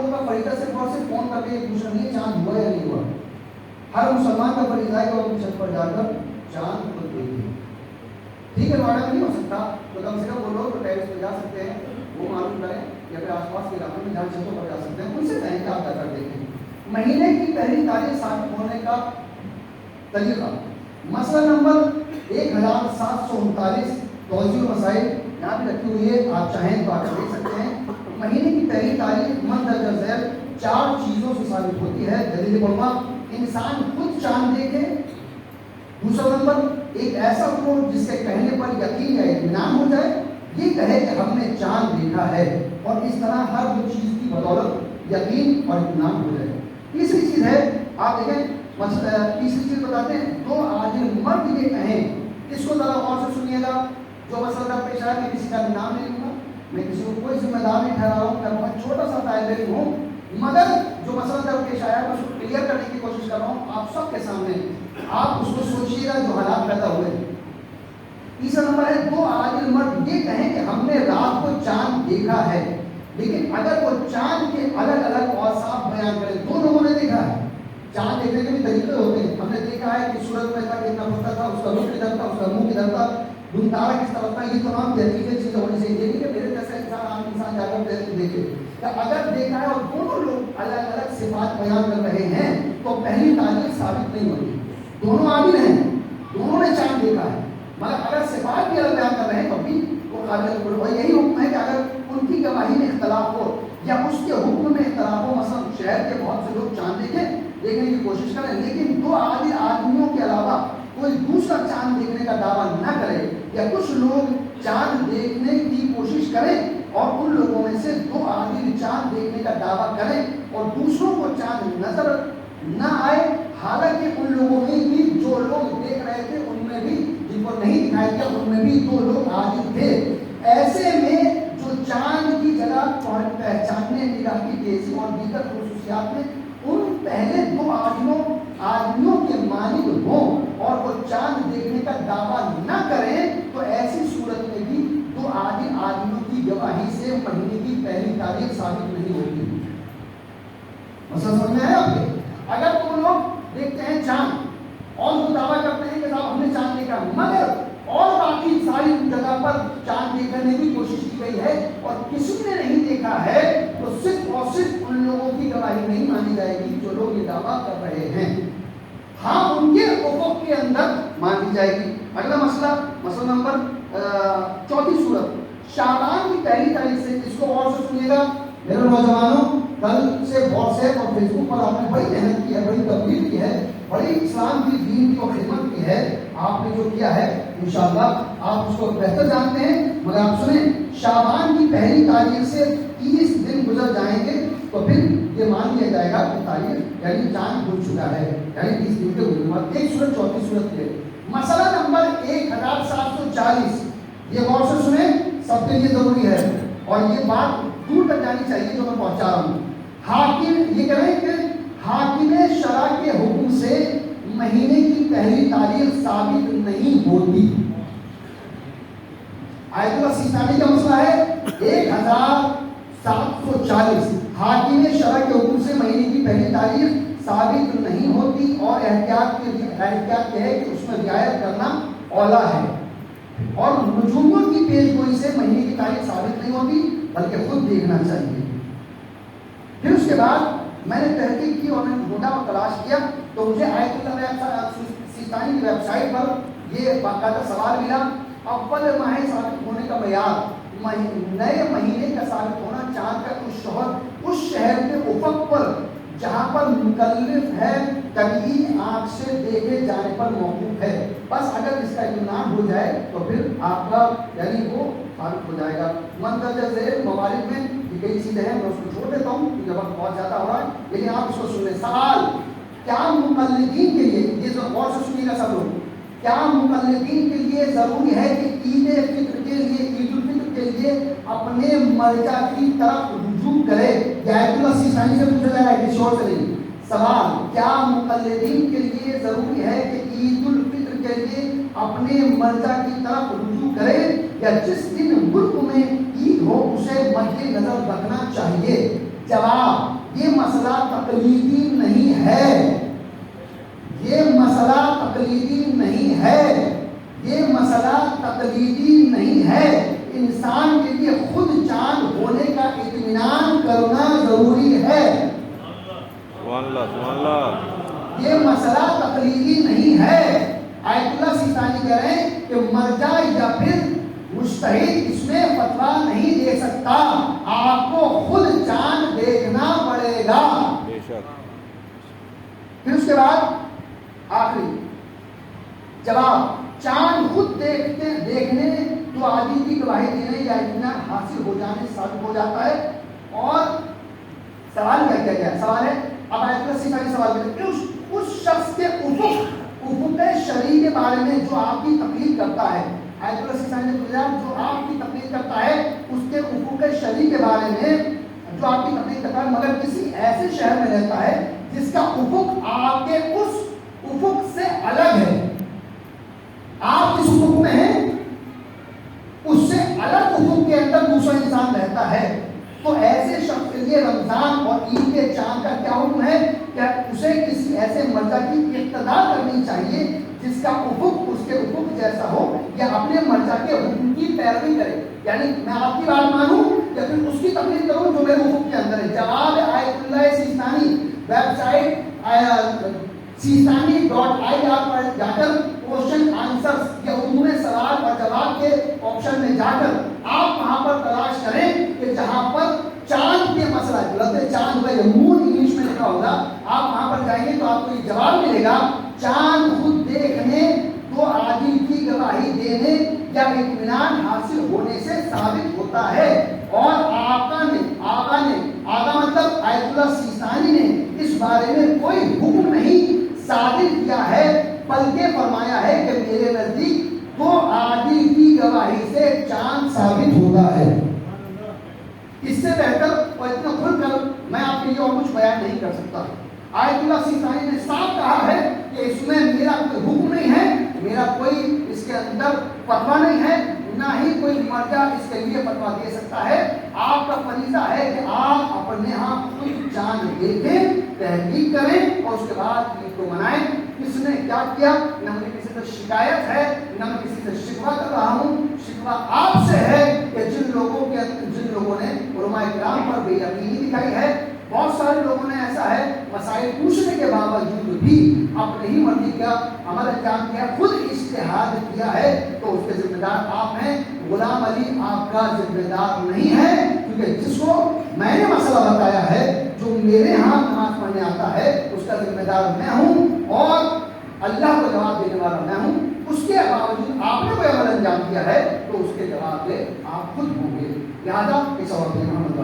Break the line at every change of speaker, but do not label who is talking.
لوگوں کا فریضہ صرف اور صرف فون کر کے پوچھنا نہیں ہے چاند ہوا یا نہیں ہوا. ہر مسلمان کا فریضہ ہے کہ وہ اپنی چھت پر جا کر چاند کو دیکھے. ٹھیک ہے نوئیڈا میں نہیں ہو سکتا تو کم سے کم وہ لوگ ٹیرس پہ جا سکتے ہیں, وہ معلوم کریں, یا پھر آس پاس کے علاقوں میں جہاں چھتوں پر جا سکتے ہیں ان سے کہیں کہ آپ جا کر دیکھیں. مہینے کی پہلی تاریخ ثابت ہونے کا طریقہ, مسئلہ نمبر 1739 توضیح مسائل یہاں بھی رکھی ہوئی ہے, آپ چاہیں تو آ کر دیکھ سکتے ہیں. مہینے کی پہلی تاریخ مندرجہ ذیل 4 چیزوں سے ثابت ہوتی ہے. دلیل علماء, انسان خود چاند دیکھے. دوسرا نمبر, ایک ایسا ہو جس کے کہنے پر یقین یا اطمینان ہو جائے, یہ کہے کہ ہم نے چاند دیکھا ہے, اور اس طرح ہر وہ چیز کی بدولت یقین اور اطمینان ہو جائے. تیسری چیز ہے, آپ دیکھیں تیسری چیز بتاتے ہیں, 2 عاجل مرد یہ کہیں. اس کو ذرا غور سے سنیے گا. جو مسئلہ پیش آیا, میں کسی کا نام نہیں لوں گا, میں کسی کو کوئی ذمہ دار نہیں ٹھہرا رہا ہوں, میں چھوٹا سا طالب علم ہوں, مگر جو مسئلہ در پیش آیا اس کو کلیئر کرنے کی کوشش کر رہا ہوں آپ سب کے سامنے. آپ اس کو سوچیے گا جو حالات پیدا ہوئے. تیسرا نمبر ہے, 2 عاجل مرد یہ کہیں کہ ہم نے رات کو چاند دیکھا ہے, لیکن اگر وہ چاند کے الگ الگ اوصاف بیان کریں. 2 لوگوں نے دیکھا ہے, چاند دیکھنے کے بھی طریقے ہوتے ہیں. ہم نے دیکھا ہے کہ سورج میں تھا, کتنا پھٹتا تھا, اس کا رخ کدھر تھا, اس کا منہ کدھر تھا, تارا کس طرف تھا. یہ تمام تحقیقی چیزیں ہونی چاہیے. یہ نہیں کہ میرے جیسا انسان عام انسان جا کر دیکھے. اگر دیکھا ہے اور دونوں لوگ الگ الگ صفات بیان کر رہے ہیں تو پہلی تعریف ثابت نہیں ہوتی. دونوں عامل ہیں, دونوں نے چاند دیکھا ہے, مگر اگر صفات بھی الگ بیان کر رہے ہیں تو بھی وہ قابل قبول. اور یہی حکم ہے کہ اگر ان کی گواہی میں اختلاف ہو یا اس کے حکم میں اختلاف ہو, مثلا شہر کے بہت سے لوگ چاند دیکھنے کی کوشش کریں, لیکن 2 عادل آدمیوں کے علاوہ کوئی دوسرا چاند دیکھنے کا دعویٰ نہ کرے, یا کچھ لوگ چاند دیکھنے کی کوشش کریں اور ان لوگوں میں سے 2 عادل چاند دیکھنے کا دعویٰ کریں اور دوسروں کو چاند نظر نہ آئے, حالانکہ ان لوگوں میں بھی جو لوگ دیکھ رہے تھے ان میں بھی, جن کو نہیں دکھائی دیا ان میں بھی 2 لوگ عادل تھے. ایسے میں جو چاند کی جگہ پہچاننے, نگاہ کی تیزی اور دیگر خصوصیات میں ان پہلے 2 آدمیوں کے مانند ہوں اور وہ چاند دیکھنے کا دعویٰ نہ کریں, تو ایسی صورت میں بھی 2 عادل آدمیوں کی گواہی سے مہینے کی پہلی تاریخ ثابت نہیں ہوتی. مسئلہ سمجھ میں آیا آپ کے؟ اگر 2 لوگ دیکھتے ہیں چاند اور وہ دعویٰ کرتے ہیں کہ صاحب ہم نے چاند دیکھا, مگر اور باقی ساری جگہ پر چاند دیکھنے کی کوشش کی گئی ہے اور کسی نے نہیں دیکھا ہے, تو صرف اور صرف ان لوگوں کی گواہی نہیں مانی جائے گی جو لوگ یہ دعویٰ کر رہے ہیں. ہاں ان کے افق کے اندر مانی جائے گی. اگلا مسئلہ نمبر 34 صورت, شعبان کی پہلی تاریخ سے. اس کو اور سے سنیے گا میرے نوجوانوں. کل سے واٹس ایپ اور فیس بک پر آپ نے بڑی محنت کی ہے, بڑی تبلیغ کی ہے, بڑی اسلام کی دین کی خدمت کی ہے. آپ نے جو کیا ہے انشاءاللہ آپ اس کو بہتر جانتے ہیں, مگر آپ سنیں, شعبان کی پہلی تاریخ سے 30 دن گزر جائیں گے تو پھر یہ مان لیا جائے گا کہ تاریخ یعنی چاند گزر چکا ہے, یعنی 30 دن کے گزرنے بعد. ایک صورت 34 صورت ہے. مسئلہ نمبر 1740, یہ غور سے سنیں, سب کے لیے ضروری ہے اور یہ بات دور تک جانی چاہیے جو میں پہنچا رہا ہوں. حاکم یہ کہیں کہ حاکم شرع کے حکم سے مہینے کی پہلی تاریخ ثابت نہیں ہوتی. آیت اللہ سیستانی کا مسئلہ ہے 1740, حاکم شرع کے حکم سے مہینے کی پہلی تاریخ ثابت نہیں ہوتی اور احتیاط یہ ہے کہ اس میں رعایت کرنا اولا ہے. اور نجومیوں کی پیش گوئی سے مہینے کی تاریخ ثابت نہیں ہوتی بلکہ خود دیکھنا چاہیے. پھر اس کے بعد میں نے تحقیق کی اور میں نے ڈھونڈا اور تلاش کیا تو مجھے آیت اللہ سیستانی کی ویب سائٹ پر یہ باقاعدہ سوال ملا. اول ماہ ثابت ہونے کا معیار, نئے مہینے کا ثابت ہونا چاند کا اس شہر کے افق پر جہاں پر مکلف ہے طبیعی آنکھ سے دیکھے جانے پر موقوف ہے. بس اگر اس کا اطمینان ہو جائے تو پھر آپ کا یعنی وہ ثابت ہو جائے گا. مندرجہ ذیل موارد میں یہ کئی چیزیں ہیں, میں اس کو چھوڑ دیتا ہوں کیونکہ وقت بہت زیادہ ہو رہا ہے, لیکن آپ اس کو سن لیں. سوال, کیا مقلدین کے لیے, یہ غور سے سنیے گا سب لوگ, کیا مقلدین کے لیے ضروری ہے کہ عید فطر کے لیے, عید الفطر کے لیے اپنے مرجع کی طرف رجوع کرے؟ یہ آیت اللہ سیستانی سے پوچھا جا رہا ہے, کسی اور سے نہیں. سوال, کیا مقلدین کے لیے ضروری ہے کہ عید الفطر کے لیے اپنے مرجع کی طرف رجوع کرے, یا جس دن ملک میں عید ہو اسے مد نظر رکھنا چاہیے؟ جواب، یہ مسئلہ تقلیدی نہیں ہے، یہ مسئلہ تقلیدی نہیں ہے، یہ مسئلہ تقلیدی نہیں ہے۔ انسان کے لیے خود چاند ہونے کا اطمینان کرنا ضروری ہے۔
سبحان اللہ، سبحان اللہ۔
یہ مسئلہ تقلیدی نہیں ہے۔ آیت اللہ سیستانی کہہ رہے ہیں کہ مرجع یا پھر مجتہد اس میں فتویٰ نہیں دے سکتا، آپ کو خود چاند دیکھنا پڑے گا۔
بے شک۔
پھر اس کے بعد آخری جواب، چاند خود دیکھنے تو عادی کی گواہی دینے یا اطمینان حاصل ہو جانے ثابت ہو جاتا ہے۔ اور سوال کیا کیا گیا؟ سوال ہے، اب آیت اللہ سیستانی سوال کرتے ہیں اس شخص کے افق شرعی کے بارے میں جو آپ کی تقلید کرتا ہے، آیت اللہ سیستانی نے بتایا جو آپ کی تقلید کرتا ہے اس کے افق شرعی کے بارے میں جو آپ کی تقلید کرتا ہے، مگر کسی ایسے شہر میں رہتا ہے جس کا افق آپ کے اس افق سے الگ ہے، آپ جس افق میں ہیں اس سے الگ افق کے اندر دوسرا انسان رہتا ہے، تو ایسے شخص کے لیے رمضان اور عید کے چاند کا کیا حکم ہے؟ کیا اسے کسی ایسے مرجع کی اقتدا کرنی چاہیے جس کا افق اس کے افق جیسا ہو، یا اپنے مرجع کے حکم کی پیروی کرے؟ یعنی میں آپ کی بات مانوں یا پھر اس کی تقلید کروں جو میرے افق کے اندر ہے؟ جواب ہے آیت اللہ سیستانی ویب سائٹ sistani.ir پر جا کر کوشچن آنسرز یا امور سوال اور جواب کے آپشن میں جا کر آپ وہاں پر تلاش کریں کہ جہاں پر چاند کے مسئلہ غلط چاند ہوگا یا مون انگلش میں لکھا ہوگا، آپ وہاں پر جائیں گے تو آپ کو یہ جواب ملے گا، چاند خود دیکھنے تو عادل کی گواہی دینے یا اطمینان حاصل ہونے سے ثابت ہوتا ہے۔ اور آقا مطلب آیت اللہ سیستانی نے اس بارے میں کوئی حکم نہیں صادر کیا ہے، بلکہ فرمایا ہے کہ میرے نزدیک تو عادل کی گواہی سے چاند ثابت ہوتا ہے۔ اس سے بہتر اور اتنا کھل کر میں آپ کے لیے اور کچھ بیان نہیں کر سکتا۔ آیت اللہ سیستانی نے صاف کہا ہے کہ اس میں میرا کوئی حکم نہیں ہے، میرا کوئی اس کے اندر فتویٰ نہیں ہے، نہ ہی کوئی مرجع اس کے لیے فتویٰ دے سکتا ہے۔ آپ کا فریضہ ہے کہ آپ اپنے ہاں خود چاند دیکھیں، تحقیق کریں اور اس کے بعد عید کو منائیں۔ کس نے کیا کیا؟ نہ مجھے کسی سے شکایت ہے، نہ میں کسی سے شکوہ کر رہا ہوں، شکوہ آپ سے ہے کہ جن لوگوں نے علماء کرام پر بے یقینی دکھائی ہے۔ بہت سارے لوگوں نے ایسا ہے مسائل پوچھنے کے باوجود بھی اپنے ہی مرضی کا عمل انجام کیا، خود اجتہاد کیا ہے، تو اس کے ذمہ دار آپ ہیں۔ غلام علی آپ کا ذمہ دار نہیں ہے، کیونکہ جس کو میں نے مسئلہ بتایا ہے، جو میرے ہاں نماز پڑھنے آتا ہے، اس کا ذمہ دار میں ہوں اور اللہ کو جواب دینے والا میں ہوں۔ اس کے باوجود آپ نے کوئی عمل انجام دیا ہے تو اس کے جواب دے آپ خود ہوں گے۔ لہٰذا اس وقت محمد